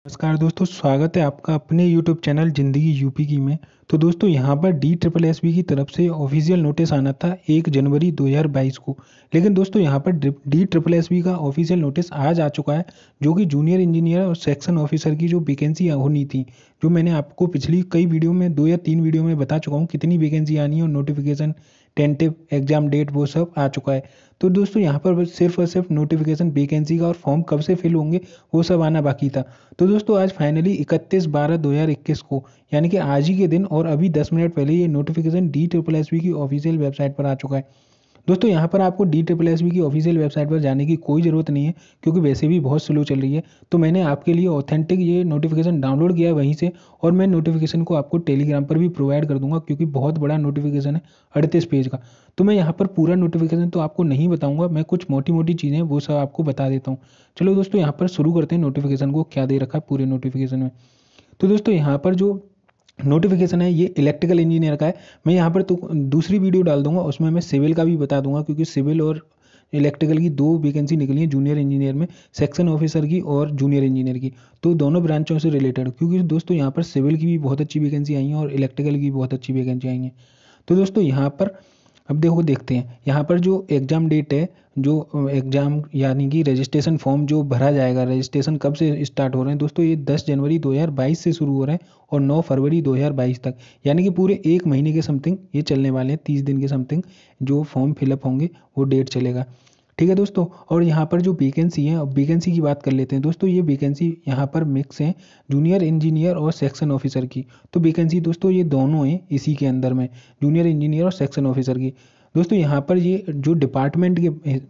नमस्कार दोस्तों, स्वागत है आपका अपने यूट्यूब चैनल ज़िंदगी यूपी की में। तो दोस्तों यहाँ पर DSSB की तरफ से ऑफिशियल नोटिस आना था 1 जनवरी 2022 को। लेकिन दोस्तों यहाँ पर DSSB का ऑफिशियल नोटिस आज आ चुका है, जो कि जूनियर इंजीनियर और सेक्शन ऑफिसर की जो वैकेंसी होनी थी, जो मैंने आपको पिछली कई वीडियो में 2 या 3 वीडियो में बता चुका हूँ कितनी वैकेंसी आनी है और नोटिफिकेशन, टेंटेटिव एग्जाम डेट वो सब आ चुका है। तो दोस्तों यहाँ पर बस सिर्फ और सिर्फ नोटिफिकेशन वैकेंसी का और फॉर्म कब से फिल होंगे वो सब आना बाकी था। तो दोस्तों आज फाइनली 31/12/2021 को यानी कि आज ही के दिन और अभी 10 मिनट पहले ये नोटिफिकेशन DSSB की ऑफिशियल वेबसाइट पर आ चुका है। दोस्तों यहाँ पर आपको DSSB की ऑफिशियल वेबसाइट पर जाने की कोई ज़रूरत नहीं है, क्योंकि वैसे भी बहुत स्लो चल रही है। तो मैंने आपके लिए ऑथेंटिक ये नोटिफिकेशन डाउनलोड किया है वहीं से, और मैं नोटिफिकेशन को आपको टेलीग्राम पर भी प्रोवाइड कर दूंगा, क्योंकि बहुत बड़ा नोटिफिकेशन है 38 पेज का। तो मैं यहाँ पर पूरा नोटिफिकेशन तो आपको नहीं बताऊंगा, मैं कुछ मोटी मोटी चीज़ें वो सब आपको बता देता हूँ। चलो दोस्तों यहाँ पर शुरू करते हैं नोटिफिकेशन को, क्या दे रखा है पूरे नोटिफिकेशन में। तो दोस्तों यहाँ पर जो नोटिफिकेशन है ये इलेक्ट्रिकल इंजीनियर का है। मैं यहाँ पर तो दूसरी वीडियो डाल दूंगा, उसमें मैं सिविल का भी बता दूंगा, क्योंकि सिविल और इलेक्ट्रिकल की 2 वैकेंसी निकली है जूनियर इंजीनियर में, सेक्शन ऑफिसर की और जूनियर इंजीनियर की। तो दोनों ब्रांचों से रिलेटेड, क्योंकि दोस्तों यहाँ पर सिविल की भी बहुत अच्छी वैकेंसी आई है और इलेक्ट्रिकल की बहुत अच्छी वैकेंसी आई है। तो दोस्तों यहाँ पर अब देखते हैं यहाँ पर जो एग्ज़ाम डेट है, जो एग्ज़ाम यानी कि रजिस्ट्रेशन फॉर्म जो भरा जाएगा, रजिस्ट्रेशन कब से स्टार्ट हो रहे हैं दोस्तों, ये 10 जनवरी 2022 से शुरू हो रहे हैं और 9 फरवरी 2022 तक, यानी कि पूरे 1 महीने के समथिंग ये चलने वाले हैं। 30 दिन के समथिंग जो फॉर्म फिलअप होंगे वो डेट चलेगा। ठीक है दोस्तों, और यहाँ पर जो वैकेंसी है, अब वैकेंसी की बात कर लेते हैं दोस्तों। ये वैकेंसी यहाँ पर मिक्स है जूनियर इंजीनियर और सेक्शन ऑफिसर की। तो वैकेंसी दोस्तों ये दोनों हैं इसी के अंदर में, जूनियर इंजीनियर और सेक्शन ऑफिसर की। दोस्तों यहाँ पर ये जो डिपार्टमेंट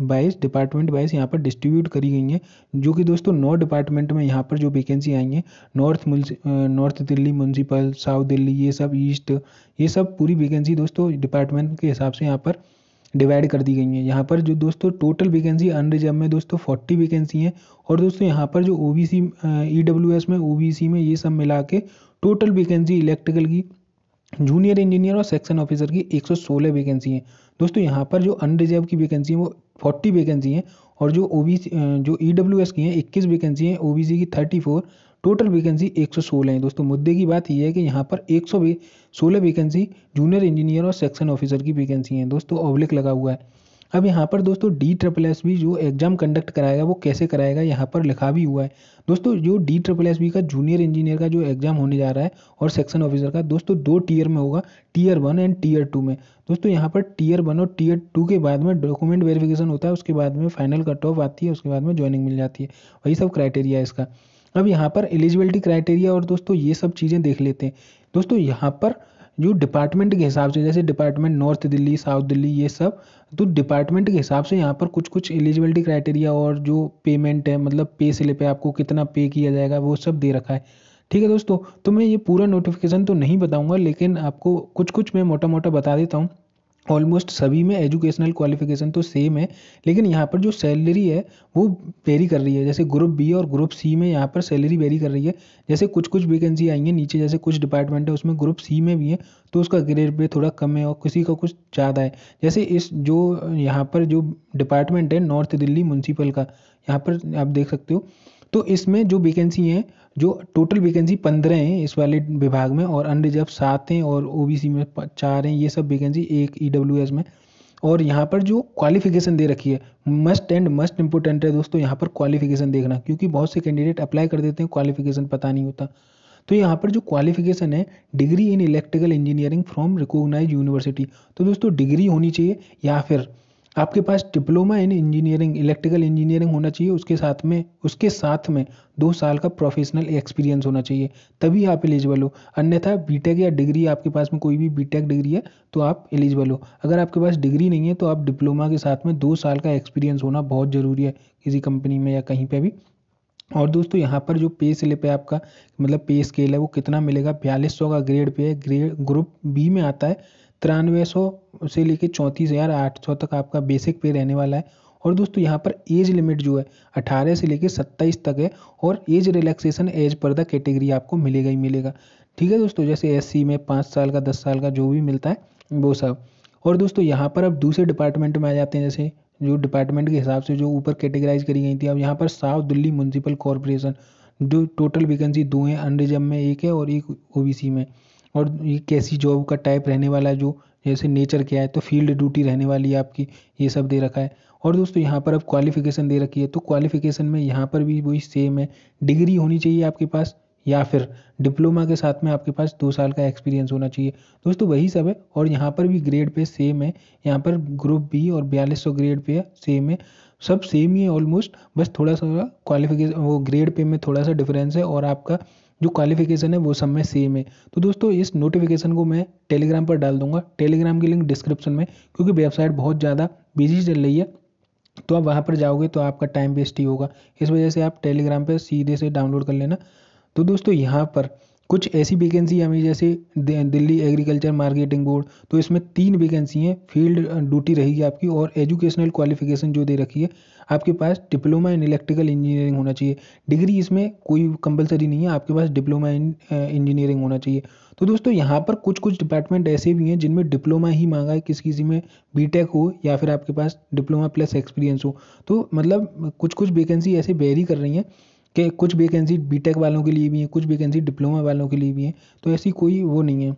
वाइज यहाँ पर डिस्ट्रीब्यूट करी गई हैं, जो कि दोस्तों 9 डिपार्टमेंट में यहाँ पर जो वैकेंसी आई हैं, north Delhi municipal, south Delhi, ये सब ईस्ट, ये सब पूरी वैकेंसी दोस्तों डिपार्टमेंट के हिसाब से यहाँ पर डिवाइड कर दी गई हैं। यहाँ पर जो दोस्तों टोटल वैकेंसी अनरिजर्व में दोस्तों 40 वैकेंसी हैं, और दोस्तों यहाँ पर जो OBC, EWS में, OBC में, ये सब मिला के टोटल वैकेंसी इलेक्ट्रिकल की, जूनियर इंजीनियर और सेक्शन ऑफिसर की 116 वैकेंसी हैं। दोस्तों यहाँ पर जो अनरिजर्व की वैकेंसी है वो 40 वैकेंसी हैं, और जो OBC जो EWS की हैं 21 वैकेंसी हैं, OBC की 34, टोटल वैकेंसी 116 हैं। दोस्तों मुद्दे की बात यह है कि यहाँ पर 116 वैकेंसी जूनियर इंजीनियर और सेक्शन ऑफिसर की वैकेंसी हैं दोस्तों, ऑब्लिक लगा हुआ है। अब यहाँ पर दोस्तों DSSB जो एग्जाम कंडक्ट कराएगा वो कैसे कराएगा, यहाँ पर लिखा भी हुआ है दोस्तों। जो DSSB का जूनियर इंजीनियर का जो एग्जाम होने जा रहा है और सेक्शन ऑफिसर का दोस्तों 2 टियर में होगा, टियर 1 एंड टियर 2 में। दोस्तों यहाँ पर टियर 1 और टियर 2 के बाद में डॉक्यूमेंट वेरिफिकेशन होता है, उसके बाद में फाइनल कट ऑफ आती है, उसके बाद में ज्वाइनिंग मिल जाती है। वही सब क्राइटेरिया है इसका। अब यहाँ पर एलिजिबिलिटी क्राइटेरिया और दोस्तों ये सब चीज़ें देख लेते हैं। दोस्तों यहाँ पर जो डिपार्टमेंट के हिसाब से, जैसे department north Delhi, south Delhi, ये सब, तो डिपार्टमेंट के हिसाब से यहाँ पर कुछ कुछ एलिजिबिलिटी क्राइटेरिया और जो पेमेंट है, मतलब पे स्लिप है, आपको कितना पे किया जाएगा, वो सब दे रखा है। ठीक है दोस्तों, तो मैं ये पूरा नोटिफिकेशन तो नहीं बताऊंगा, लेकिन आपको कुछ कुछ मैं मोटा मोटा बता देता हूँ। ऑलमोस्ट सभी में एजुकेशनल क्वालिफिकेशन तो सेम है, लेकिन यहाँ पर जो सैलरी है वो वेरी कर रही है। जैसे ग्रुप बी और ग्रुप सी में यहाँ पर सैलरी वेरी कर रही है। जैसे कुछ कुछ वैकेंसी आई है नीचे, जैसे कुछ डिपार्टमेंट है उसमें ग्रुप सी में भी है, तो उसका ग्रेड पे थोड़ा कम है और किसी का कुछ ज़्यादा है। जैसे इस जो यहाँ पर जो डिपार्टमेंट है नॉर्थ दिल्ली म्यूनसिपल का, यहाँ पर आप देख सकते हो, तो इसमें जो वैकेंसी है, जो टोटल वैकेंसी 15 हैं इस वाले विभाग में, और अनरिजर्व 7 हैं, और OBC में 4 हैं। ये सब वैकेंसी एक EWS में। और यहाँ पर जो क्वालिफिकेशन दे रखी है, मस्ट एंड मस्ट इंपॉर्टेंट है दोस्तों यहाँ पर क्वालिफिकेशन देखना, क्योंकि बहुत से कैंडिडेट अप्लाई कर देते हैं, क्वालिफिकेशन पता नहीं होता। तो यहाँ पर जो क्वालिफिकेशन है, degree in electrical engineering from recognised university. तो दोस्तों डिग्री होनी चाहिए, या फिर आपके पास diploma in engineering, electrical engineering होना चाहिए, उसके साथ में 2 साल का प्रोफेशनल एक्सपीरियंस होना चाहिए, तभी आप एलिजिबल हो। अन्यथा बीटेक या डिग्री, आपके पास में कोई भी बीटेक डिग्री है तो आप एलिजिबल हो। अगर आपके पास डिग्री नहीं है तो आप डिप्लोमा के साथ में 2 साल का एक्सपीरियंस होना बहुत ज़रूरी है किसी कंपनी में या कहीं पर भी। और दोस्तों यहाँ पर जो पे स्लिप है आपका, मतलब पे स्केल है, वो कितना मिलेगा, 4200 का ग्रेड पे है। ग्रुप बी में आता है 9300 से लेके 34,800 तक आपका बेसिक पे रहने वाला है। और दोस्तों यहाँ पर एज लिमिट जो है 18 से लेके 27 तक है, और age relaxation as per the category आपको मिलेगा ही मिलेगा। ठीक है दोस्तों, जैसे SC में 5 साल का, 10 साल का जो भी मिलता है वो सब। और दोस्तों यहाँ पर अब दूसरे डिपार्टमेंट में आ जाते हैं, जैसे जो डिपार्टमेंट के हिसाब से जो ऊपर कैटेगराइज करी गई थी। अब यहाँ पर साउथ दिल्ली म्यूनसिपल कॉरपोरेशन, जो टोटल वैकेंसी 2 हैं, अनरिजर्व में 1 है और 1 ओबीसी में। और ये कैसी जॉब का टाइप रहने वाला है, जो जैसे नेचर क्या है, तो फील्ड ड्यूटी रहने वाली है आपकी, ये सब दे रखा है। और दोस्तों यहाँ पर अब क्वालिफिकेशन दे रखी है, तो क्वालिफिकेशन में यहाँ पर भी वही सेम है, डिग्री होनी चाहिए आपके पास या फिर डिप्लोमा के साथ में आपके पास 2 साल का एक्सपीरियंस होना चाहिए। दोस्तों वही सब है। और यहाँ पर भी ग्रेड पे सेम है, यहाँ पर ग्रुप बी और 4200 ग्रेड पे सेम है, सब सेम ही है ऑलमोस्ट, बस थोड़ा सा क्वालिफिकेशन वो ग्रेड पे में थोड़ा सा डिफरेंस है, और आपका जो क्वालिफिकेशन है वो सब में सेम है। तो दोस्तों इस नोटिफिकेशन को मैं टेलीग्राम पर डाल दूंगा, टेलीग्राम की लिंक डिस्क्रिप्शन में, क्योंकि वेबसाइट बहुत ज़्यादा बिजी चल रही है, तो आप वहाँ पर जाओगे तो आपका टाइम वेस्ट ही होगा, इस वजह से आप टेलीग्राम पे सीधे से डाउनलोड कर लेना। तो दोस्तों यहाँ पर कुछ ऐसी वैकेंसी हमें, जैसे दिल्ली एग्रीकल्चर मार्केटिंग बोर्ड, तो इसमें 3 वैकेंसी हैं, फील्ड ड्यूटी रहेगी आपकी, और एजुकेशनल क्वालिफिकेशन जो दे रखी है आपके पास डिप्लोमा इन इलेक्ट्रिकल इंजीनियरिंग होना चाहिए। डिग्री इसमें कोई कंपलसरी नहीं है, आपके पास डिप्लोमा इन इंजीनियरिंग होना चाहिए। तो दोस्तों यहाँ पर कुछ कुछ डिपार्टमेंट ऐसे भी हैं जिनमें डिप्लोमा ही मांगा है, किसी किसी में बीटेक हो या फिर आपके पास डिप्लोमा प्लस एक्सपीरियंस हो। तो मतलब कुछ कुछ वैकेंसी ऐसे वेरी कर रही हैं कि कुछ वैकेंसी बीटेक वालों के लिए भी है, कुछ वैकेंसी डिप्लोमा वालों के लिए भी है, तो ऐसी कोई वो नहीं है।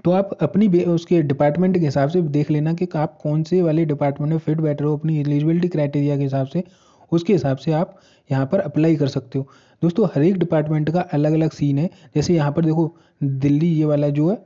तो आप अपनी उसके डिपार्टमेंट के हिसाब से देख लेना कि आप कौन से वाले डिपार्टमेंट में फिट बैठ रहे हो, अपनी एलिजिबिलिटी क्राइटेरिया के हिसाब से, उसके हिसाब से आप यहाँ पर अप्लाई कर सकते हो। दोस्तों हर एक डिपार्टमेंट का अलग अलग सीन है, जैसे यहाँ पर देखो दिल्ली ये वाला जो है,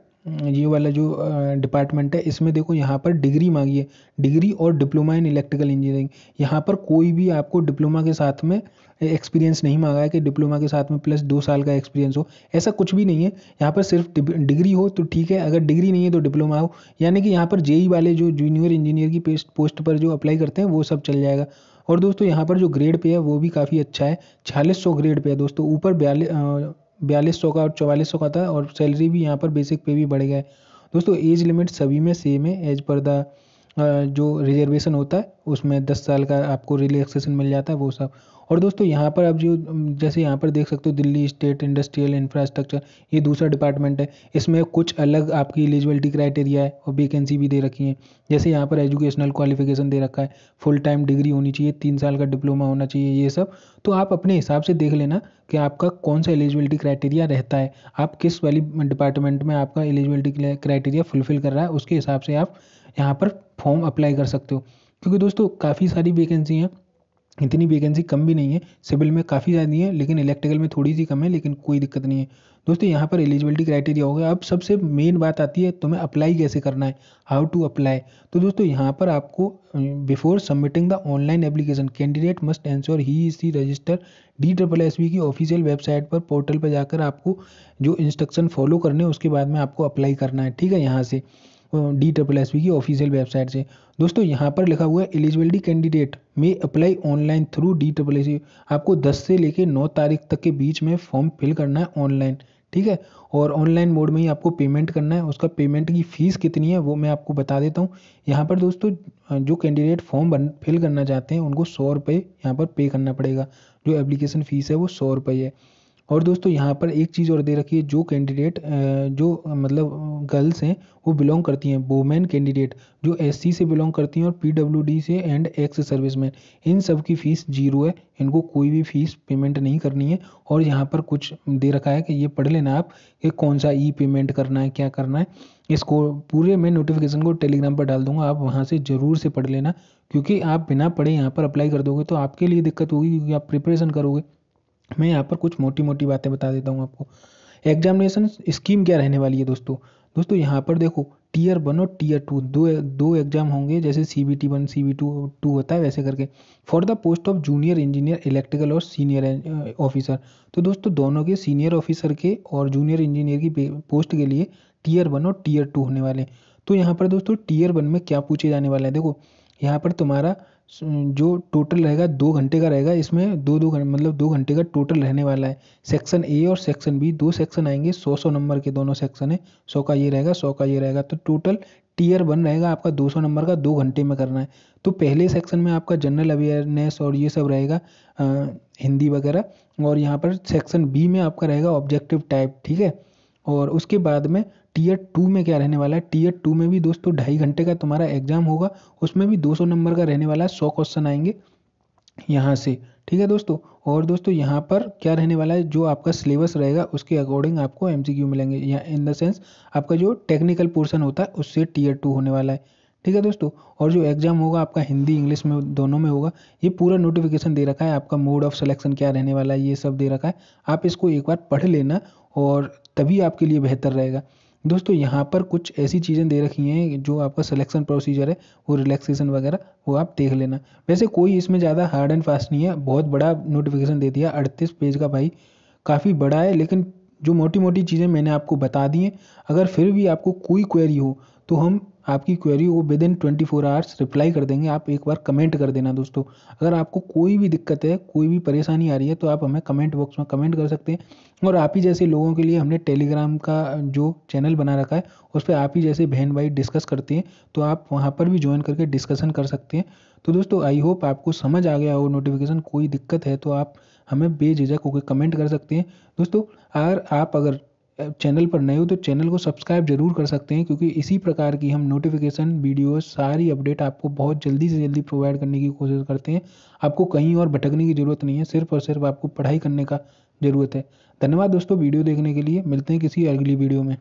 ये वाला जो डिपार्टमेंट है, इसमें देखो यहाँ पर डिग्री मांगी है, डिग्री और डिप्लोमा इन इलेक्ट्रिकल इंजीनियरिंग। यहाँ पर कोई भी आपको डिप्लोमा के साथ में एक्सपीरियंस नहीं मांगा है कि डिप्लोमा के साथ में प्लस 2 साल का एक्सपीरियंस हो, ऐसा कुछ भी नहीं है। यहाँ पर सिर्फ डिग्री हो तो ठीक है, अगर डिग्री नहीं है तो डिप्लोमा हो, यानी कि यहाँ पर जेई वाले जो जूनियर इंजीनियर की पोस्ट पर जो अप्लाई करते हैं वो सब चल जाएगा। और दोस्तों यहाँ पर जो ग्रेड पे है वो भी काफ़ी अच्छा है, 4600 ग्रेड पे है दोस्तों, ऊपर 4200 का और 4400 का था, और सैलरी भी यहाँ पर बेसिक पे भी बढ़ गया है। दोस्तों एज लिमिट सभी में सेम है, एज पर द जो रिजर्वेशन होता है उसमें 10 साल का आपको रिलैक्सेशन मिल जाता है वो सब। और दोस्तों यहाँ पर अब जो जैसे यहाँ पर देख सकते हो दिल्ली स्टेट इंडस्ट्रियल इंफ्रास्ट्रक्चर, ये दूसरा डिपार्टमेंट है, इसमें कुछ अलग आपकी एलिजिबिलिटी क्राइटेरिया है और वैकेंसी भी दे रखी है। जैसे यहाँ पर एजुकेशनल क्वालिफिकेशन दे रखा है, फुल टाइम डिग्री होनी चाहिए, 3 साल का डिप्लोमा होना चाहिए, ये सब। तो आप अपने हिसाब से देख लेना कि आपका कौन सा एलिजिबिलिटी क्राइटेरिया रहता है, आप किस वाली डिपार्टमेंट में आपका एलिजिबिलिटी क्राइटेरिया फुलफिल कर रहा है, उसके हिसाब से आप यहाँ पर फॉर्म अप्लाई कर सकते हो। क्योंकि दोस्तों काफ़ी सारी वैकेंसी हैं, इतनी वैकेंसी कम भी नहीं है, सिविल में काफ़ी ज़्यादा है लेकिन इलेक्ट्रिकल में थोड़ी सी कम है, लेकिन कोई दिक्कत नहीं है। दोस्तों यहाँ पर एलिजिबिलिटी क्राइटेरिया हो गया, अब सबसे मेन बात आती है तुम्हें अप्लाई कैसे करना है, हाउ टू अप्लाई। तो दोस्तों यहाँ पर आपको before submitting the online application candidate must ensure he is the register DSSB की ऑफिशियल वेबसाइट पर पोर्टल पर जाकर आपको जो इंस्ट्रक्शन फॉलो करने हैं उसके बाद में आपको अप्लाई करना है, ठीक है, यहाँ से DSSB की ऑफिशियल वेबसाइट से। दोस्तों यहाँ पर लिखा हुआ है एलिजिबिलिटी कैंडिडेट में अप्लाई ऑनलाइन थ्रू DSSB, आपको 10 से लेकर 9 तारीख तक के बीच में फॉर्म फिल करना है ऑनलाइन, ठीक है, और ऑनलाइन मोड में ही आपको पेमेंट करना है। उसका पेमेंट की फ़ीस कितनी है वो मैं आपको बता देता हूँ। यहाँ पर दोस्तों जो कैंडिडेट फॉर्म फिल करना चाहते हैं उनको 100 रुपये यहाँ पर पे करना पड़ेगा, जो एप्लीकेशन फ़ीस है वो 100 रुपये है। और दोस्तों यहाँ पर एक चीज़ और दे रखी है, जो कैंडिडेट जो मतलब गर्ल्स हैं वो बिलोंग करती हैं, वुमेन कैंडिडेट जो SC से बिलोंग करती हैं और PWD से एंड एक्स सर्विसमैन, इन सब की फ़ीस 0 है, इनको कोई भी फ़ीस पेमेंट नहीं करनी है। और यहाँ पर कुछ दे रखा है कि ये पढ़ लेना आप कि कौन सा पेमेंट करना है, क्या करना है, इसको पूरे मैं नोटिफिकेशन को टेलीग्राम पर डाल दूंगा, आप वहाँ से ज़रूर से पढ़ लेना, क्योंकि आप बिना पढ़े यहाँ पर अप्लाई कर दोगे तो आपके लिए दिक्कत होगी, क्योंकि आप प्रिपरेशन करोगे। मैं यहाँ पर कुछ मोटी मोटी बातें बता देता हूँ आपको। एग्जामिनेशन स्कीम क्या रहने वाली है दोस्तों, यहाँ पर देखो टीयर 1 और टीयर 2 दो एग्जाम होंगे, जैसे CBT 1 CBT 2 होता है वैसे करके, for the post of junior engineer electrical और सीनियर ऑफिसर। तो दोस्तों दोनों के सीनियर ऑफिसर के और जूनियर इंजीनियर की पोस्ट के लिए टीयर 1 और टीयर 2 होने वाले। तो यहाँ पर दोस्तों टीयर 1 में क्या पूछे जाने वाला है, देखो यहाँ पर तुम्हारा जो टोटल रहेगा 2 घंटे का रहेगा, इसमें मतलब 2 घंटे का टोटल रहने वाला है। सेक्शन ए और सेक्शन बी, 2 सेक्शन आएंगे, 100 नंबर के दोनों सेक्शन है, 100 का ये रहेगा, 100 का ये रहेगा। तो टोटल टीयर 1 रहेगा आपका 200 नंबर का, 2 घंटे में करना है। तो पहले सेक्शन में आपका जनरल अवेयरनेस और ये सब रहेगा, हिंदी वगैरह, और यहाँ पर सेक्शन बी में आपका रहेगा ऑब्जेक्टिव टाइप, ठीक है। और उसके बाद में टीयर 2 में क्या रहने वाला है, टीयर 2 में भी दोस्तों 2.5 घंटे का तुम्हारा एग्जाम होगा, उसमें भी 200 नंबर का रहने वाला है, 100 क्वेश्चन आएंगे यहाँ से, ठीक है दोस्तों। और दोस्तों यहाँ पर क्या रहने वाला है, जो आपका सिलेबस रहेगा उसके अकॉर्डिंग आपको एमसीक्यू मिलेंगे, या इन द सेंस आपका जो टेक्निकल पोर्शन होता है उससे टीयर 2 होने वाला है। ठीक है दोस्तों। और जो एग्जाम होगा आपका हिंदी इंग्लिश में दोनों में होगा। ये पूरा नोटिफिकेशन दे रखा है, आपका मोड ऑफ सिलेक्शन क्या रहने वाला है ये सब दे रखा है। आप इसको एक बार पढ़ लेना और तभी आपके लिए बेहतर रहेगा। दोस्तों यहाँ पर कुछ ऐसी चीज़ें दे रखी हैं जो आपका सिलेक्शन प्रोसीजर है, वो रिलैक्सेशन वगैरह वो आप देख लेना। वैसे कोई इसमें ज़्यादा हार्ड एंड फास्ट नहीं है, बहुत बड़ा नोटिफिकेशन दे दिया 38 पेज का भाई, काफ़ी बड़ा है। लेकिन जो मोटी मोटी चीज़ें मैंने आपको बता दी हैं, अगर फिर भी आपको कोई क्वेरी हो तो हम आपकी क्वेरी को विद इन 24 आवर्स रिप्लाई कर देंगे। आप एक बार कमेंट कर देना दोस्तों। अगर आपको कोई भी दिक्कत है, कोई भी परेशानी आ रही है तो आप हमें कमेंट बॉक्स में कमेंट कर सकते हैं। और आप ही जैसे लोगों के लिए हमने टेलीग्राम का जो चैनल बना रखा है उस पर आप ही जैसे बहन भाई डिस्कस करते हैं, तो आप वहाँ पर भी ज्वाइन करके डिस्कशन कर सकते हैं। तो दोस्तों आई होप आपको समझ आ गया हो नोटिफिकेशन। कोई दिक्कत है तो आप हमें बेझिझक होकर कमेंट कर सकते हैं। दोस्तों अगर चैनल पर नए हो तो चैनल को सब्सक्राइब जरूर कर सकते हैं, क्योंकि इसी प्रकार की हम नोटिफिकेशन वीडियो सारी अपडेट आपको बहुत जल्दी से जल्दी प्रोवाइड करने की कोशिश करते हैं। आपको कहीं और भटकने की ज़रूरत नहीं है, सिर्फ और सिर्फ आपको पढ़ाई करने का ज़रूरत है। धन्यवाद दोस्तों वीडियो देखने के लिए। मिलते हैं किसी अगली वीडियो में।